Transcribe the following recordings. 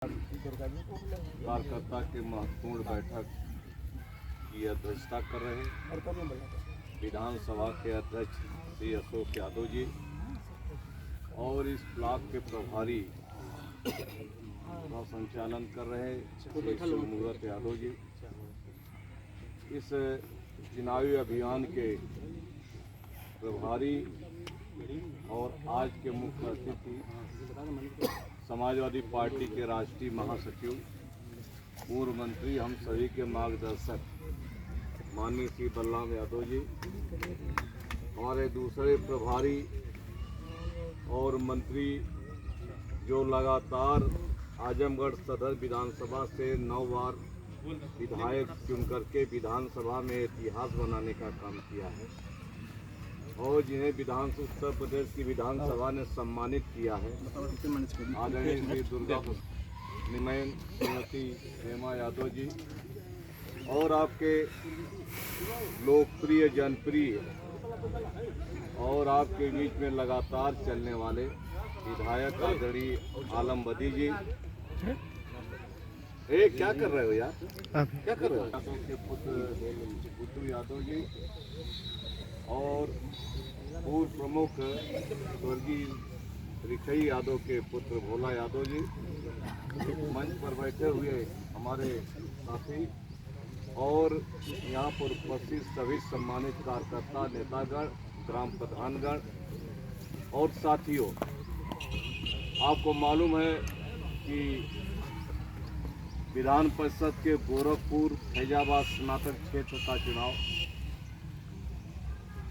कार्यकर्ता की महत्वपूर्ण बैठक की अध्यक्षता कर रहे हैं विधानसभा के अध्यक्ष श्री अशोक यादव जी और इस ब्लॉक के प्रभारी का संचालन कर रहे श्री शिवमूर्त यादव जी। इस चुनावी अभियान के प्रभारी और आज के मुख्य अतिथि समाजवादी पार्टी के राष्ट्रीय महासचिव पूर्व मंत्री हम सभी के मार्गदर्शक माननीय श्री बलराम यादव जी, हमारे दूसरे प्रभारी और मंत्री जो लगातार आजमगढ़ सदर विधानसभा से 9 बार विधायक चुन करके विधानसभा में इतिहास बनाने का काम किया है और जिन्हें उत्तर प्रदेश की विधानसभा ने सम्मानित किया है आदरणीय श्री दुर्गा निमयन श्रीमती हेमा यादव जी और आपके लोकप्रिय जनप्रिय और आपके बीच में लगातार चलने वाले विधायक आदरणीय आलम बदी जी। क्या कर रहे हो यार, क्या कर रहे हो? यादव के पुत्र बुद्धू यादव जी और पूर्व प्रमुख स्वर्गीय रिखई यादव के पुत्र भोला यादव जी, मंच पर बैठे हुए हमारे साथी और यहाँ पर उपस्थित सभी सम्मानित कार्यकर्ता नेतागण, ग्राम प्रधानगण और साथियों, आपको मालूम है कि विधान परिषद के गोरखपुर फैजाबाद स्नातक क्षेत्र का चुनाव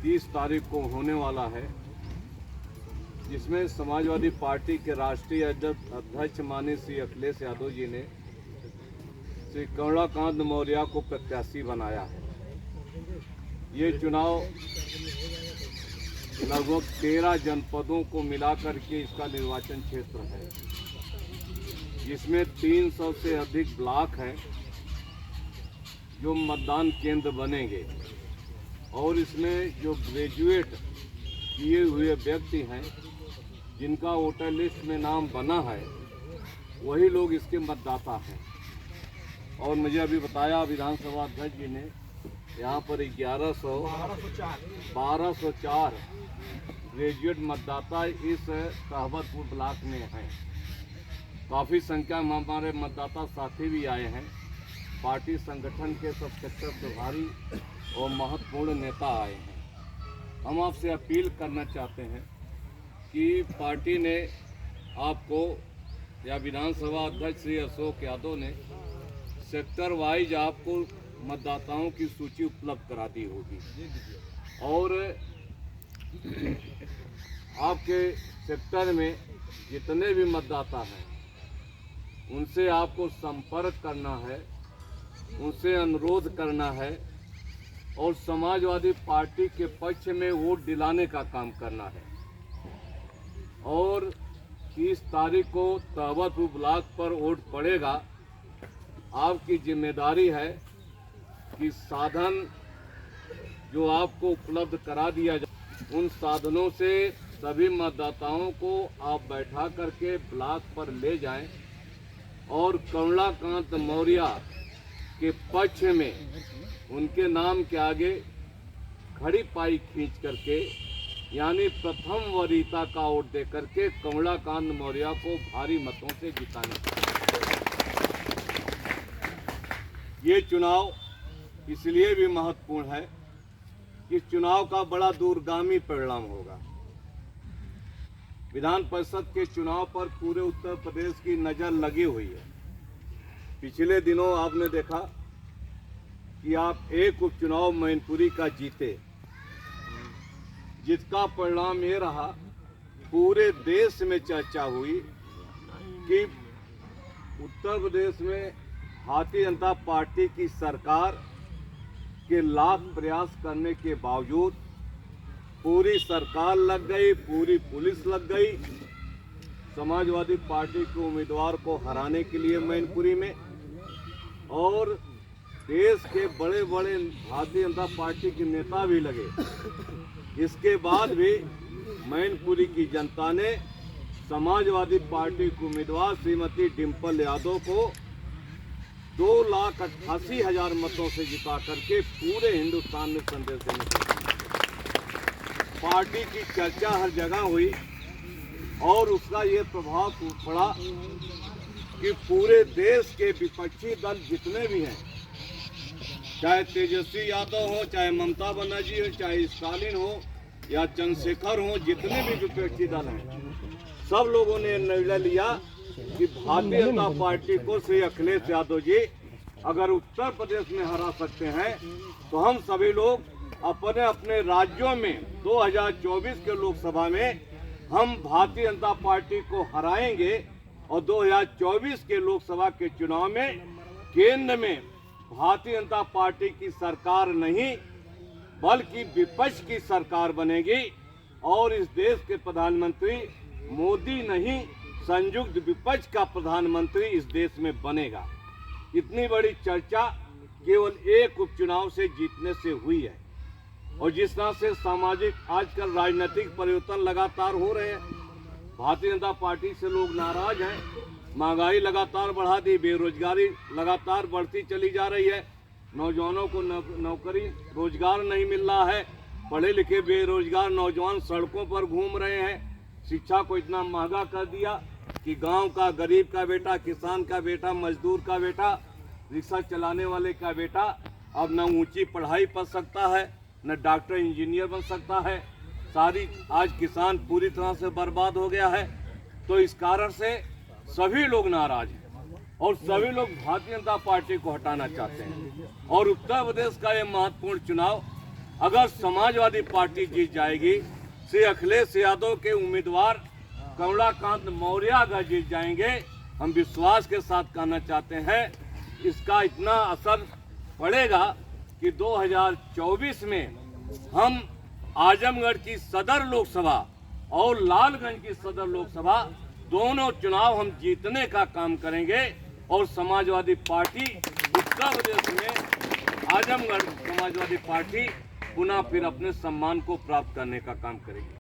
30 तारीख को होने वाला है, जिसमें समाजवादी पार्टी के राष्ट्रीय अध्यक्ष माननीय श्री अखिलेश यादव जी ने श्री कमलाकांत मौर्य को प्रत्याशी बनाया है। ये चुनाव लगभग 13 जनपदों को मिलाकर के इसका निर्वाचन क्षेत्र है, जिसमें 300 से अधिक ब्लॉक हैं जो मतदान केंद्र बनेंगे और इसमें जो ग्रेजुएट किए हुए व्यक्ति हैं जिनका वोटर लिस्ट में नाम बना है वही लोग इसके मतदाता हैं। और मुझे अभी बताया विधानसभा अध्यक्ष जी ने यहाँ पर 1204 ग्रेजुएट मतदाता इस कहवतपुर ब्लॉक में हैं। काफ़ी संख्या में हमारे मतदाता साथी भी आए हैं, पार्टी संगठन के सब सेक्टर प्रभारी और महत्वपूर्ण नेता आए हैं। हम आपसे अपील करना चाहते हैं कि पार्टी ने आपको या विधानसभा अध्यक्ष श्री अशोक यादव ने सेक्टर वाइज आपको मतदाताओं की सूची उपलब्ध करा दी होगी और आपके सेक्टर में जितने भी मतदाता हैं उनसे आपको संपर्क करना है, उनसे अनुरोध करना है और समाजवादी पार्टी के पक्ष में वोट दिलाने का काम करना है। और 30 तारीख को कहवतपुर ब्लॉक पर वोट पड़ेगा। आपकी जिम्मेदारी है कि साधन जो आपको उपलब्ध करा दिया जाए उन साधनों से सभी मतदाताओं को आप बैठा करके ब्लॉक पर ले जाएं और कमलाकांत मौर्य के पक्ष में उनके नाम के आगे खड़ी पाई खींच करके यानी प्रथम वरीयता का वोट दे करके कमलाकांत मौर्य को भारी मतों से जिताने। ये चुनाव इसलिए भी महत्वपूर्ण है कि इस चुनाव का बड़ा दूरगामी परिणाम होगा। विधान परिषद के चुनाव पर पूरे उत्तर प्रदेश की नज़र लगी हुई है। पिछले दिनों आपने देखा कि आप एक उपचुनाव मैनपुरी का जीते, जिसका परिणाम ये रहा पूरे देश में चर्चा हुई कि उत्तर प्रदेश में भारतीय जनता पार्टी की सरकार के लाख प्रयास करने के बावजूद पूरी सरकार लग गई, पूरी पुलिस लग गई समाजवादी पार्टी के उम्मीदवार को हराने के लिए मैनपुरी में। और देश के बड़े बड़े भारतीय जनता पार्टी के नेता भी लगे। इसके बाद भी मैनपुरी की जनता ने समाजवादी पार्टी की उम्मीदवार श्रीमती डिंपल यादव को 2,88,000 मतों से जिता करके पूरे हिंदुस्तान में संदेश देने पार्टी की चर्चा हर जगह हुई और उसका ये प्रभाव पड़ा कि पूरे देश के विपक्षी दल जितने भी हैं, चाहे तेजस्वी यादव हो, चाहे ममता बनर्जी हो, चाहे स्टालिन हो या चंद्रशेखर हो, जितने भी विपक्षी दल हैं, सब लोगों ने निर्णय लिया कि भारतीय जनता पार्टी को श्री अखिलेश यादव जी अगर उत्तर प्रदेश में हरा सकते हैं तो हम सभी लोग अपने अपने राज्यों में 2024 के लोकसभा में हम भारतीय जनता पार्टी को हराएंगे और 2024 के लोकसभा के चुनाव में केंद्र में भारतीय जनता पार्टी की सरकार नहीं बल्कि विपक्ष की सरकार बनेगी और इस देश के प्रधानमंत्री मोदी नहीं संयुक्त विपक्ष का प्रधानमंत्री इस देश में बनेगा। इतनी बड़ी चर्चा केवल एक उपचुनाव से जीतने से हुई है और जिस तरह से सामाजिक आजकल राजनीतिक परिवर्तन लगातार हो रहे हैं, भारतीय जनता पार्टी से लोग नाराज हैं, महंगाई लगातार बढ़ा दी, बेरोजगारी लगातार बढ़ती चली जा रही है, नौजवानों को नौकरी रोजगार नहीं मिल रहा है, पढ़े लिखे बेरोजगार नौजवान सड़कों पर घूम रहे हैं, शिक्षा को इतना महंगा कर दिया कि गांव का गरीब का बेटा, किसान का बेटा, मजदूर का बेटा, रिक्शा चलाने वाले का बेटा अब न ऊंची पढ़ाई पढ़ सकता है, न डॉक्टर इंजीनियर बन सकता है। सारी आज किसान पूरी तरह से बर्बाद हो गया है। तो इस कारण से सभी लोग नाराज हैं और सभी लोग भारतीय जनता पार्टी को हटाना चाहते हैं और उत्तर प्रदेश का ये महत्वपूर्ण चुनाव अगर समाजवादी पार्टी जीत जाएगी, श्री अखिलेश यादव के उम्मीदवार कमलाकांत मौर्य अगर जीत जाएंगे, हम विश्वास के साथ कहना चाहते हैं इसका इतना असर पड़ेगा कि 2024 में हम आजमगढ़ की सदर लोकसभा और लालगंज की सदर लोकसभा दोनों चुनाव हम जीतने का काम करेंगे और समाजवादी पार्टी उत्तर प्रदेश में आजमगढ़ समाजवादी पार्टी पुनः फिर अपने सम्मान को प्राप्त करने का काम करेगी।